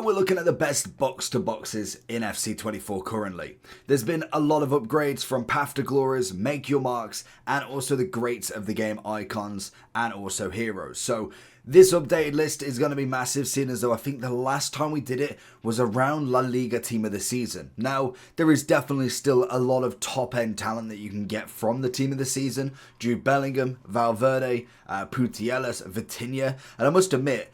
we're looking at the best box-to-boxes in FC24 currently. There's been a lot of upgrades from Path to Glories, Make Your Marks, and also the greats of the game icons and also heroes. So this updated list is going to be massive, seeing as though I think the last time we did it was around La Liga Team of the Season. Now, there is definitely still a lot of top-end talent that you can get from the Team of the Season. Jude Bellingham, Valverde, Putellas, Vitinha, and I must admit,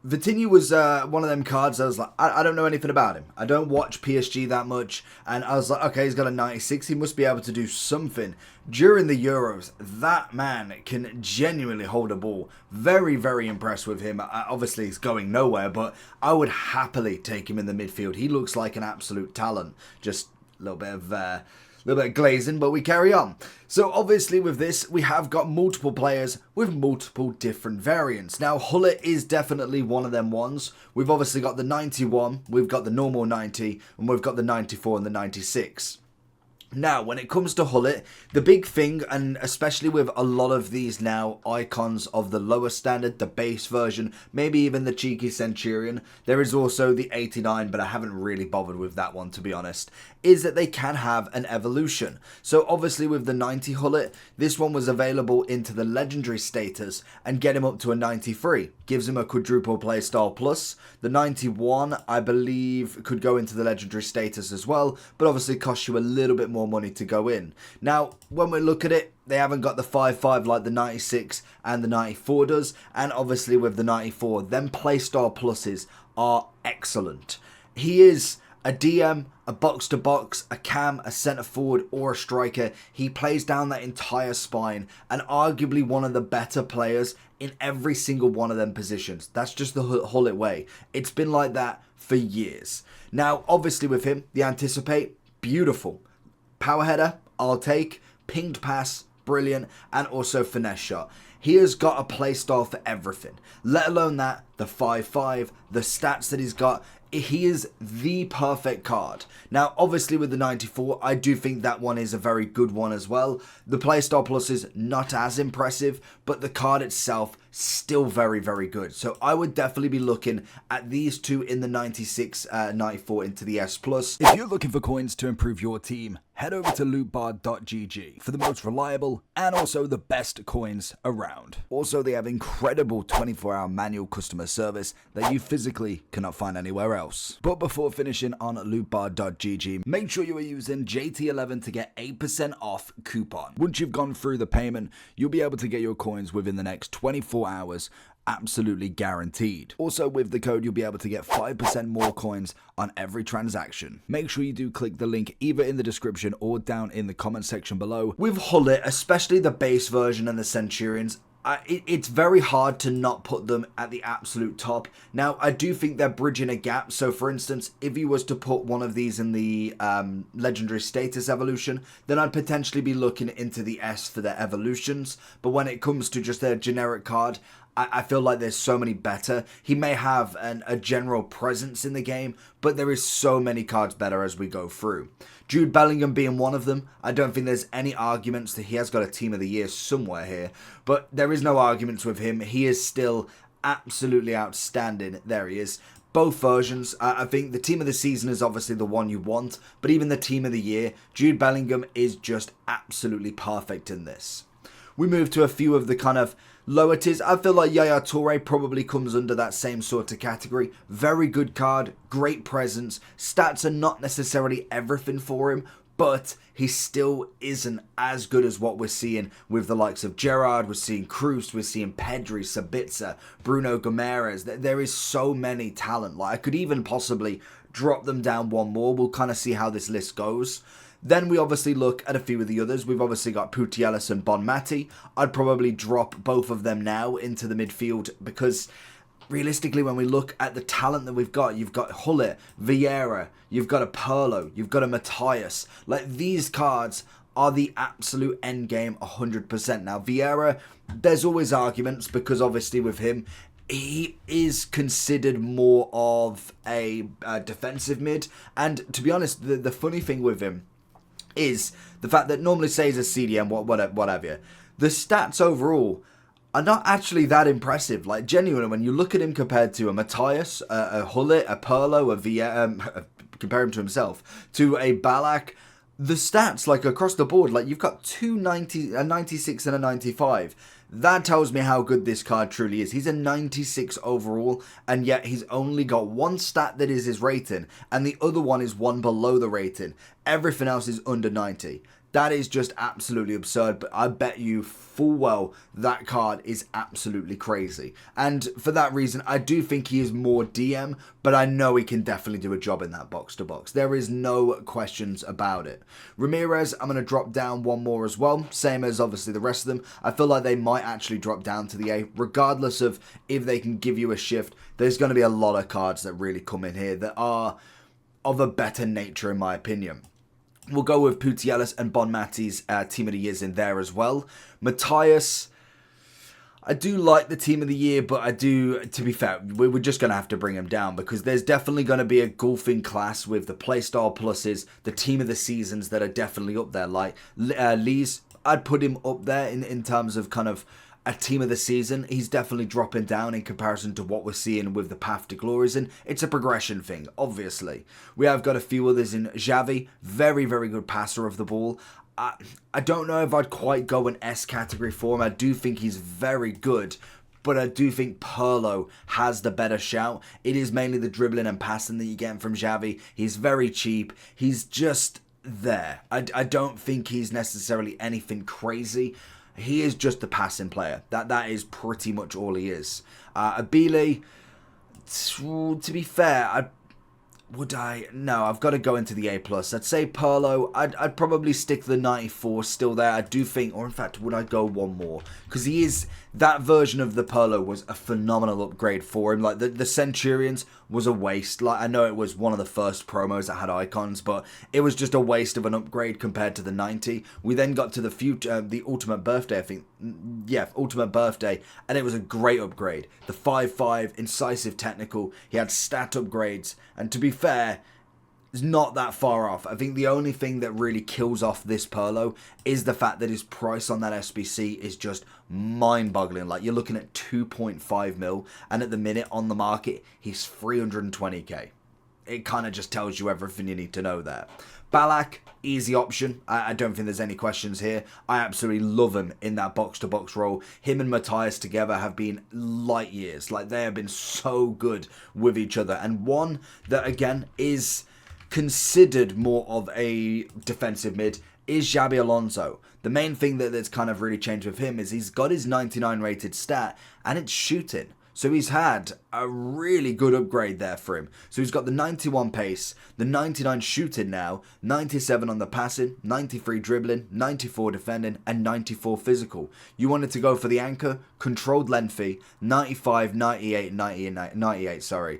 Vitinha was one of them cards I was like, I don't know anything about him. I don't watch PSG that much. And I was like, okay, he's got a 96. He must be able to do something. During the Euros, that man can genuinely hold a ball. Very, very impressed with him. Obviously, he's going nowhere, but I would happily take him in the midfield. He looks like an absolute talent. Just a little bit of glazing, but we carry on. So obviously with this, we have got multiple players with multiple different variants. Now, Gullit is definitely one of them ones. We've obviously got the 91, we've got the normal 90, and we've got the 94 and the 96. Now, when it comes to Gullit, the big thing, and especially with a lot of these now icons of the lower standard, the base version, maybe even the cheeky Centurion, there is also the 89, but I haven't really bothered with that one, to be honest, is that they can have an evolution. So obviously with the 90 Gullit, this one was available into the legendary status and get him up to a 93. Gives him a quadruple playstyle plus. The 91, I believe, could go into the legendary status as well, but obviously costs you a little bit more money to go in. Now, when we look at it, they haven't got the 5.5 like the 96 and the 94 does, and obviously with the 94, them playstyle pluses are excellent. He is a DM, a box-to-box, a cam, a centre forward, or a striker. He plays down that entire spine and arguably one of the better players in every single one of them positions. That's just the Gullit way. It's been like that for years. Now, obviously with him, the anticipate, beautiful. Power header, I'll take. Pinged pass, brilliant. And also finesse shot. He has got a playstyle for everything. Let alone that, the 5.5, the stats that he's got. He is the perfect card. Now, obviously with the 94, I do think that one is a very good one as well. The playstyle plus is not as impressive, but the card itself still very, very good. So I would definitely be looking at these two in the 96, 94 into the S+. If you're looking for coins to improve your team, head over to lootbar.gg for the most reliable and also the best coins around. Also, they have incredible 24-hour manual customer service that you physically cannot find anywhere else. But before finishing on lootbar.gg, make sure you are using JT11 to get 8% off coupon. Once you've gone through the payment, you'll be able to get your coins within the next 24 hours. Absolutely guaranteed. Also, with the code, you'll be able to get 5% more coins on every transaction. Make sure you do click the link either in the description or down in the comment section below. With Gullit, especially the base version and the Centurions, it's very hard to not put them at the absolute top. Now, I do think they're bridging a gap. So, for instance, if you was to put one of these in the legendary status evolution, then I'd potentially be looking into the S for their evolutions. But when it comes to just their generic card, I feel like there's so many better. He may have a general presence in the game, but there is so many cards better as we go through. Jude Bellingham being one of them. I don't think there's any arguments that he has got a team of the year somewhere here, but there is no arguments with him. He is still absolutely outstanding. There he is. Both versions. I think the team of the season is obviously the one you want, but even the team of the year, Jude Bellingham is just absolutely perfect in this. We move to a few of the kind of lower tiers. I feel like Yaya Toure probably comes under that same sort of category. Very good card, great presence. Stats are not necessarily everything for him, but he still isn't as good as what we're seeing with the likes of Gerrard, we're seeing Kroos, we're seeing Pedri, Sabitzer, Bruno Gomes. There is so many talent. Like, I could even possibly drop them down one more. We'll kind of see how this list goes. Then we obviously look at a few of the others. We've obviously got Putellas and Bonmati. I'd probably drop both of them now into the midfield because realistically, when we look at the talent that we've got, you've got Gullit, Vieira, you've got a Pirlo, you've got a Matthias. Like, these cards are the absolute end game 100%. Now, Vieira, there's always arguments because obviously with him, he is considered more of a defensive mid. And to be honest, the funny thing with him is the fact that normally say he's a CDM, what have you. The stats overall are not actually that impressive. Like, genuinely, when you look at him compared to a Matthias, a Gullit, a Pirlo, compare him to himself, to a Ballack, the stats, like, across the board, like, you've got two 90, a 96 and a 95. That tells me how good this card truly is. He's a 96 overall, and yet he's only got one stat that is his rating, and the other one is one below the rating. Everything else is under 90. That is just absolutely absurd, but I bet you full well that card is absolutely crazy. And for that reason, I do think he is more DM, but I know he can definitely do a job in that box-to-box. There is no questions about it. Ramirez, I'm going to drop down one more as well, same as obviously the rest of them. I feel like they might actually drop down to the A, regardless of if they can give you a shift. There's going to be a lot of cards that really come in here that are of a better nature, in my opinion. We'll go with Putellas and Bonmati's Team of the Years in there as well. Matthias, I do like the Team of the Year, but to be fair, we're just going to have to bring him down because there's definitely going to be a golfing class with the Playstyle Pluses, the Team of the Seasons that are definitely up there. Like Lee's, I'd put him up there in terms of kind of a Team of the Season. He's definitely dropping down in comparison to what we're seeing with the Path to Glories, and it's a progression thing, obviously. We have got a few others in Xavi, very, very good passer of the ball. I don't know if I'd quite go an S category for him. I do think he's very good, but I do think Pirlo has the better shout. It is mainly the dribbling and passing that you get from Xavi. He's very cheap. He's just there. I don't think he's necessarily anything crazy. He is just a passing player. That is pretty much all he is. Abile, to be fair, no, I've got to go into the A+. I'd say Pirlo, I'd probably stick the 94 still there. I do think, or in fact, would I go one more? Because that version of the Pirlo was a phenomenal upgrade for him. Like, the Centurions was a waste. Like, I know it was one of the first promos that had icons, but it was just a waste of an upgrade compared to the 90. We then got to the Ultimate Birthday, I think. Yeah, Ultimate Birthday, and it was a great upgrade. The 5.5, incisive technical, he had stat upgrades, and to be fair, it's not that far off. I think the only thing that really kills off this Pirlo is the fact that his price on that SBC is just mind-boggling. Like, you're looking at 2.5 mil, and at the minute on the market, he's 320k. It kind of just tells you everything you need to know there. Ballack, easy option. I don't think there's any questions here. I absolutely love him in that box-to-box role. Him and Matthias together have been light years. Like, they have been so good with each other. And one that, again, is considered more of a defensive mid is Xabi Alonso. The main thing that's kind of really changed with him is he's got his 99 rated stat, and it's shooting. So he's had a really good upgrade there for him. So he's got the 91 pace, the 99 shooting now, 97 on the passing, 93 dribbling, 94 defending, and 94 physical. You wanted to go for the anchor, controlled lengthy, 95, 98, 98, sorry.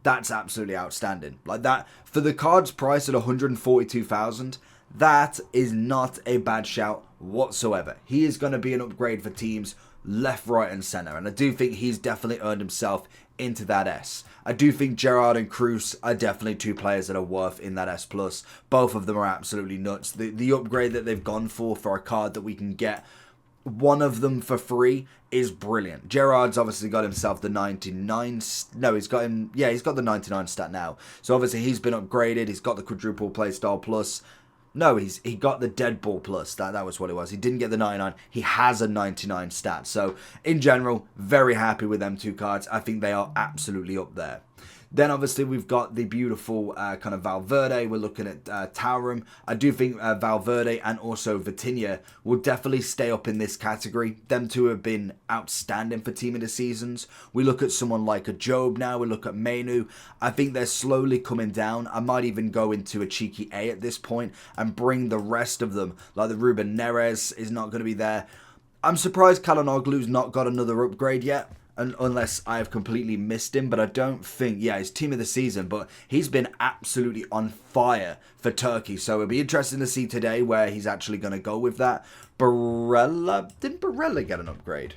That's absolutely outstanding. Like, that, for the card's price at 142,000, that is not a bad shout whatsoever. He is going to be an upgrade for teams left, right, and centre, and I do think he's definitely earned himself into that S. I do think Gerrard and Kroos are definitely two players that are worth in that S+. Both of them are absolutely nuts. The upgrade that they've gone for a card that we can get one of them for free is brilliant. Gerrard's obviously got himself the 99. No, he's got the 99 stat now. So obviously he's been upgraded. He's got the quadruple play style plus. No, he got the dead ball plus. That was what it was. He didn't get the 99. He has a 99 stat. So in general, very happy with them two cards. I think they are absolutely up there. Then obviously we've got the beautiful kind of Valverde. We're looking at Taurum. I do think Valverde and also Vitinha will definitely stay up in this category. Them two have been outstanding for Team of the Seasons. We look at someone like a Job now. We look at Menu. I think they're slowly coming down. I might even go into a cheeky A at this point and bring the rest of them. Like the Ruben Neres is not going to be there. I'm surprised Kalanoglu's not got another upgrade yet. Unless I have completely missed him, but I don't think, he's Team of the Season, but he's been absolutely on fire for Turkey, so it'll be interesting to see today where he's actually going to go with that. Didn't Barella get an upgrade?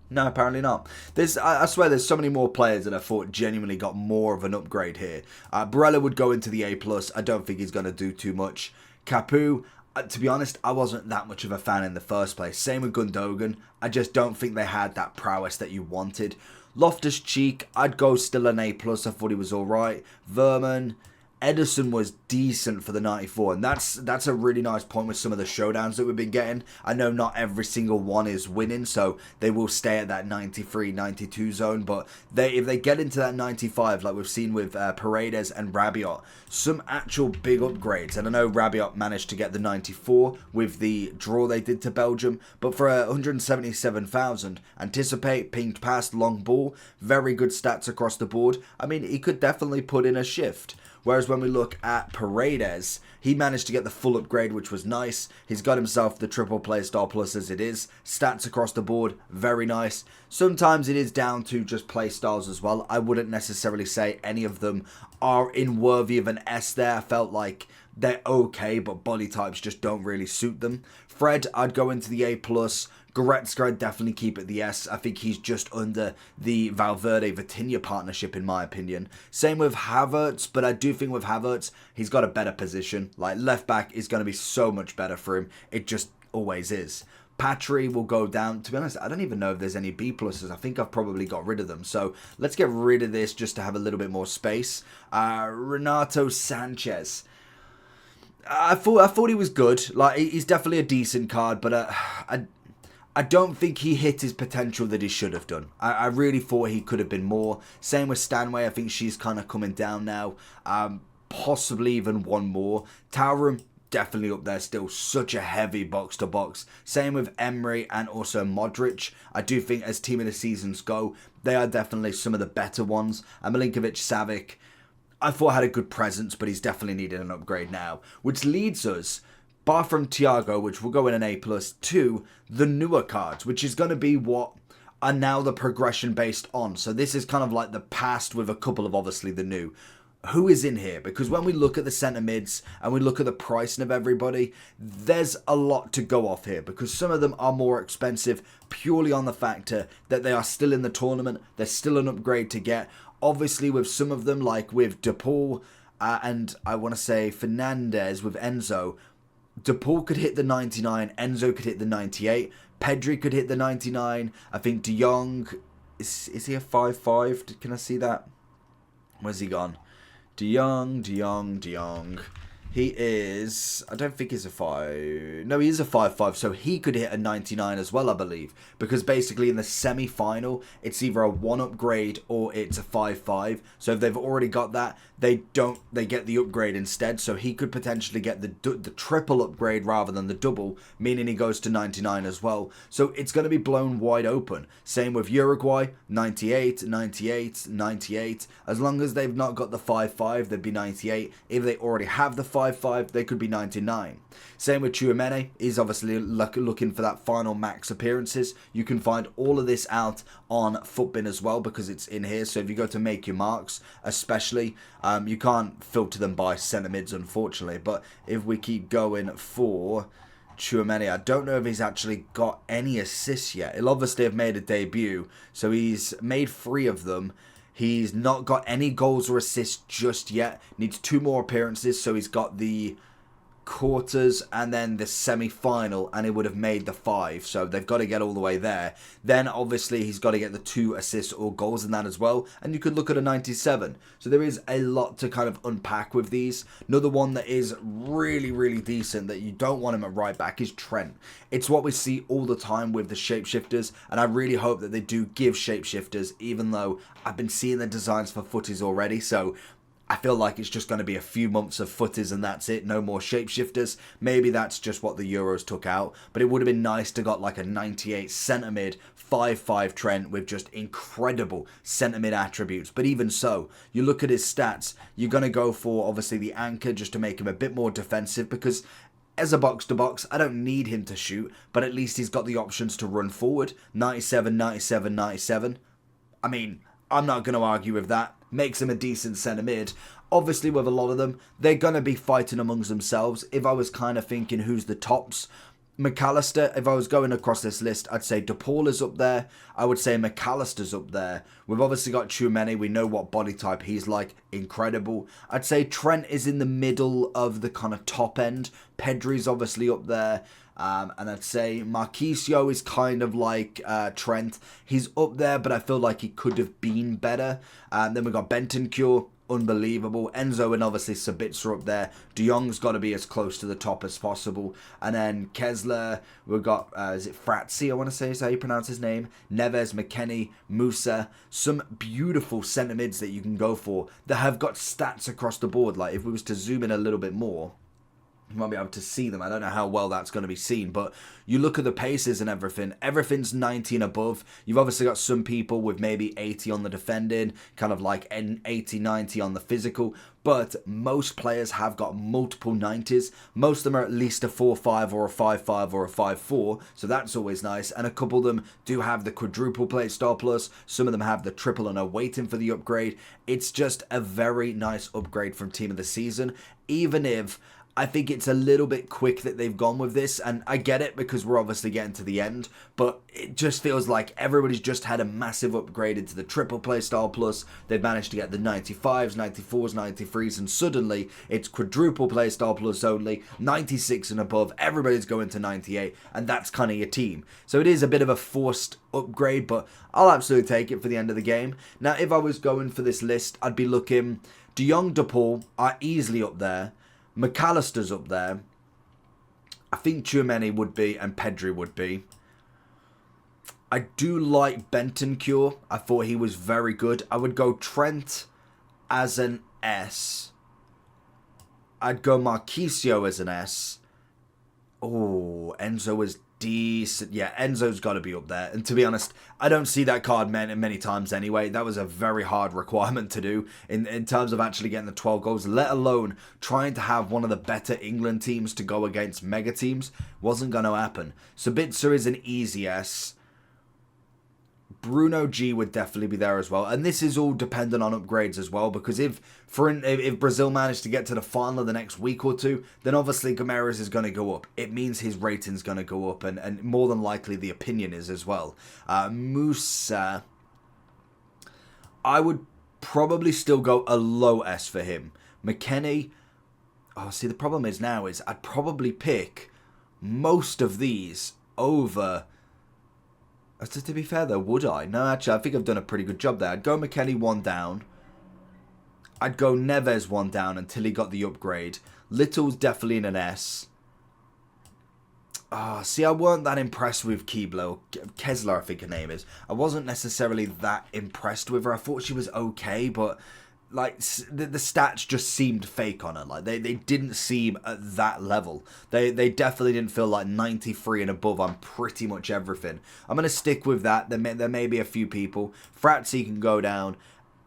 No, apparently not. I swear there's so many more players that I thought genuinely got more of an upgrade here. Barella would go into the A+. I don't think he's going to do too much. Capu, To be honest, I wasn't that much of a fan in the first place. Same with Gundogan. I just don't think they had that prowess that you wanted. Loftus-Cheek, I'd go still an A+. I thought he was alright. Verman, Ederson was decent for the 94, and that's a really nice point with some of the showdowns that we've been getting. I know not every single one is winning, so they will stay at that 93, 92 zone, but if they get into that 95, like we've seen with Paredes and Rabiot, some actual big upgrades. And I know Rabiot managed to get the 94 with the draw they did to Belgium, but for 177,000, anticipate, pinged past, long ball, very good stats across the board. I mean, he could definitely put in a shift. Whereas when we look at Paredes, he managed to get the full upgrade, which was nice. He's got himself the triple play star plus as it is. Stats across the board, very nice. Sometimes it is down to just play styles as well. I wouldn't necessarily say any of them are in worthy of an S there. I felt like they're okay, but body types just don't really suit them. Fred, I'd go into the A+. Goretzka, I'd definitely keep at the S. I think he's just under the Valverde-Vitinha partnership, in my opinion. Same with Havertz, but I do think with Havertz, he's got a better position. Like, left back is going to be so much better for him. It just always is. Patry will go down. To be honest, I don't even know if there's any B pluses. I think I've probably got rid of them. So let's get rid of this just to have a little bit more space. Renato Sanchez. I thought he was good. Like, he's definitely a decent card, but I don't think he hit his potential that he should have done. I really thought he could have been more. Same with Stanway. I think she's kind of coming down now. Possibly even one more. Taurum, definitely up there still. Such a heavy box-to-box. Same with Emery and also Modric. I do think as team of the seasons go, they are definitely some of the better ones. And Milinkovic-Savic, I thought had a good presence, but he's definitely needed an upgrade now. Which leads us, bar from Thiago, which will go in an A+, to the newer cards, which is going to be what are now the progression based on. So this is kind of like the past with a couple of obviously the new. Who is in here? Because when we look at the centre mids and we look at the pricing of everybody, there's a lot to go off here because some of them are more expensive purely on the factor that they are still in the tournament. There's still an upgrade to get. Obviously with some of them, like with De Paul and I want to say Fernandez with Enzo, De Paul could hit the 99, Enzo could hit the 98, Pedri could hit the 99, I think De Jong, is he a 5'5"? Can I see that? Where's he gone? De Jong. He is, I don't think he's a 5, no he is a 5'5", so he could hit a 99 as well I believe, because basically in the semi-final it's either a 1 upgrade or it's a 5'5", so if they've already got that, they get the upgrade instead, so he could potentially get the triple upgrade rather than the double, meaning he goes to 99 as well, so it's going to be blown wide open. Same with Uruguay, 98, as long as they've not got the 5'5", they'd be 98, if they already have the 5'5", they could be 99. Same with Tchouaméni, he's obviously looking for that final max appearances. You can find all of this out on Futbin as well because it's in here, so if you go to make your marks, especially, you can't filter them by centre mids unfortunately, but if we keep going for Tchouaméni, I don't know if he's actually got any assists yet. He'll obviously have made a debut, so he's made 3 of them. He's not got any goals or assists just yet. Needs 2 more appearances, so he's got the quarters and then the semi-final, and he would have made the 5, so they've got to get all the way there. Then obviously he's got to get the 2 assists or goals in that as well, and you could look at a 97. So there is a lot to kind of unpack with these. Another one that is really decent that you don't want him at right back is Trent. It's what we see all the time with the shapeshifters, and I really hope that they do give shapeshifters, even though I've been seeing the designs for footies already, so I feel like it's just going to be a few months of footies and that's it, no more shapeshifters. Maybe that's just what the Euros took out, but it would have been nice to got like a 98 centre mid, 5'5" Trent with just incredible centre mid attributes. But even so, you look at his stats, you're going to go for obviously the anchor just to make him a bit more defensive because as a box-to-box, I don't need him to shoot, but at least he's got the options to run forward. 97. I mean, I'm not going to argue with that. Makes him a decent centre mid. Obviously, with a lot of them, they're going to be fighting amongst themselves. If I was kind of thinking who's the tops, McAllister, if I was going across this list, I'd say De Paul is up there. I would say McAllister's up there. We've obviously got Tchouameni. We know what body type he's like. Incredible. I'd say Trent is in the middle of the kind of top end. Pedri's obviously up there. And I'd say Marquisio is kind of like Trent. He's up there, but I feel like he could have been better. Then we've got Bentancur. Unbelievable. Enzo and obviously Sabitzer up there. De Jong's got to be as close to the top as possible. And then Kessler, we've got, is it Fratzi, I want to say is how you pronounce his name. Neves, McKennie, Musa. Some beautiful centre mids that you can go for that have got stats across the board. Like if we was to zoom in a little bit more, you might be able to see them. I don't know how well that's going to be seen, but you look at the paces and everything. Everything's 90 and above. You've obviously got some people with maybe 80 on the defending, kind of like 80, 90 on the physical, but most players have got multiple 90s. Most of them are at least a 4-5 or a 5-5 or a 5-4, so that's always nice. And a couple of them do have the quadruple plate star plus. Some of them have the triple and are waiting for the upgrade. It's just a very nice upgrade from Team of the Season, even if I think it's a little bit quick that they've gone with this, and I get it because we're obviously getting to the end, but it just feels like everybody's just had a massive upgrade into the triple play style plus. They've managed to get the 95s, 94s, 93s, and suddenly it's quadruple play style plus only, 96 and above, everybody's going to 98, and that's kind of your team. So it is a bit of a forced upgrade, but I'll absolutely take it for the end of the game. Now, if I was going for this list, I'd be looking, De Jong, De Paul are easily up there. McAllister's up there. I think Tchouameni would be and Pedri would be. I do like Bentancur. I thought he was very good. I would go Trent as an S. I'd go Marquisio as an S. Oh, Enzo is decent. Yeah, Enzo's got to be up there. And to be honest, I don't see that card many times anyway. That was a very hard requirement to do in terms of actually getting the 12 goals, let alone trying to have one of the better England teams to go against mega teams. Wasn't going to happen. Sabitzer is an easy S. Bruno G would definitely be there as well. And this is all dependent on upgrades as well, because if Brazil managed to get to the final the next week or two, then obviously Gomes is going to go up. It means his rating's going to go up, and more than likely the opinion is as well. Musa, I would probably still go a low S for him. McKennie, oh, see, the problem is now is I'd probably pick most of these over. To be fair though, would I? No, actually, I think I've done a pretty good job there. I'd go McKennie 1 down. I'd go Neves 1 down until he got the upgrade. Little's definitely in an S. See, I weren't that impressed with Keebler. Kessler, I think her name is. I wasn't necessarily that impressed with her. I thought she was okay, but like the stats just seemed fake on her. Like they didn't seem at that level. They definitely didn't feel like 93 and above on pretty much everything. I'm gonna stick with that. There may be a few people. Fratzi can go down,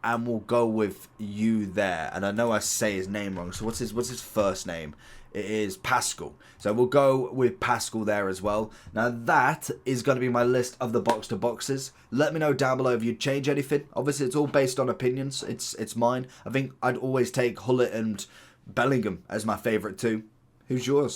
and we'll go with you there. And I know I say his name wrong. So what's his first name? It is Pascal. So we'll go with Pascal there as well. Now that is going to be my list of the box to boxes. Let me know down below if you'd change anything. Obviously it's all based on opinions. It's mine. I think I'd always take Gullit and Bellingham as my favourite too. Who's yours?